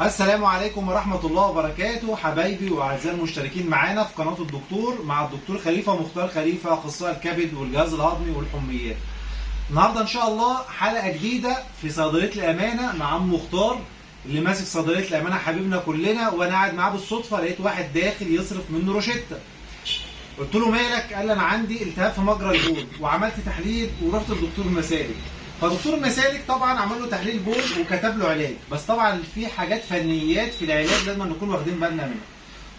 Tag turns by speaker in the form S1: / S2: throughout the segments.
S1: السلام عليكم ورحمة الله وبركاته حبايبي وأعزائي المشتركين معانا في قناة الدكتور مع الدكتور خليفة مختار خليفة أخصائي الكبد والجهاز الهضمي والحميات. النهارده إن شاء الله حلقة جديدة في صيدلية الأمانة مع عم مختار اللي ماسك صيدلية الأمانة حبيبنا كلنا، وأنا قاعد معاه بالصدفة لقيت واحد داخل يصرف منه روشتة. قلت له مالك؟ قال لي أنا عندي التهاب في مجرى البول، وعملت تحليل ورحت للدكتور المسالك. فدكتور المسالك طبعا عمل له تحليل بول وكتب له علاج، بس طبعا في حاجات فنيات في العلاج لازم نكون واخدين بالنا منها.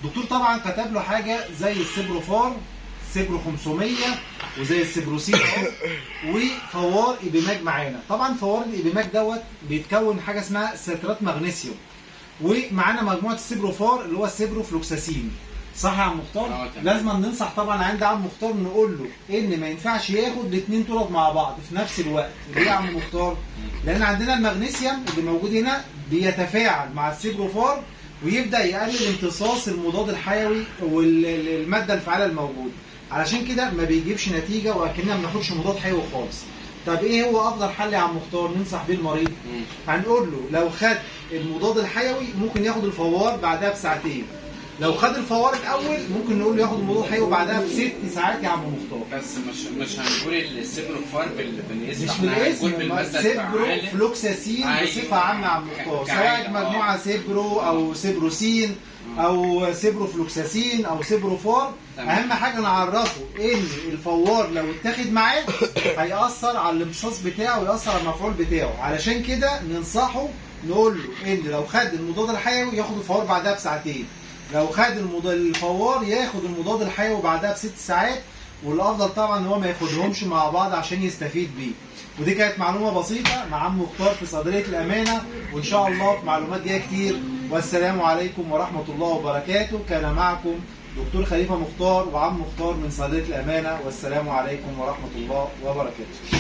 S1: الدكتور طبعا كتب له حاجه زي السيبروفار سيبرو 500 وزي السيبروسين وفوار ايبيماج معانا. طبعا فوار الايبيماج دوت بيتكون حاجه اسمها سيترات مغنيسيوم، ومعانا مجموعه السيبروفار اللي هو السيبروفلوكساسين. صح يا عم مختار؟ لازم ننصح طبعا عند عم مختار نقول له ان ما ينفعش ياخد الاثنين دول مع بعض في نفس الوقت. ليه يا عم مختار؟ لان عندنا المغنيسيوم اللي موجود هنا بيتفاعل مع السيبروفار ويبدا يقلل امتصاص المضاد الحيوي والماده الفعاله الموجوده، علشان كده ما بيجيبش نتيجه واكننا ما بناخدش مضاد حيوي خالص. طب ايه هو افضل حل يا عم مختار ننصح بيه المريض؟ هنقول له لو خد المضاد الحيوي ممكن ياخد الفوار بعدها بساعتين. لو خد الفوار الاول ممكن نقول له ياخد الموضوع حيوي بعدها ب6 ساعات يا عم مختار.
S2: بس مش هنقول السيبروفار بالاسم،
S1: مش
S2: احنا هنقول بالماده
S1: سيبرو
S2: الفعاله
S1: فلوكساسين بصفه عامه يا عم مختار، سواء مجموعه سيبرو او سيبروسين او سيبرو فلوكساسين او سيبروفار. اهم حاجه نعرفه ان الفوار لو اتاخد معاه هيأثر على الامتصاص بتاعه ويأثر على المفعول بتاعه، علشان كده ننصحه نقول له ان لو خد المضاد الحيوي ياخد الفوار بعدها بساعتين، لو خد الفوار ياخد المضاد الحيوي بعدها ب6 ساعات، والافضل طبعا ان هو ما ياخدهمش مع بعض عشان يستفيد بيه. ودي كانت معلومه بسيطه مع عم مختار في صيدليه الامانه، وان شاء الله في معلومات جايه كتير. والسلام عليكم ورحمه الله وبركاته. كان معكم دكتور خليفه مختار وعم مختار من صيدليه الامانه، والسلام عليكم ورحمه الله وبركاته.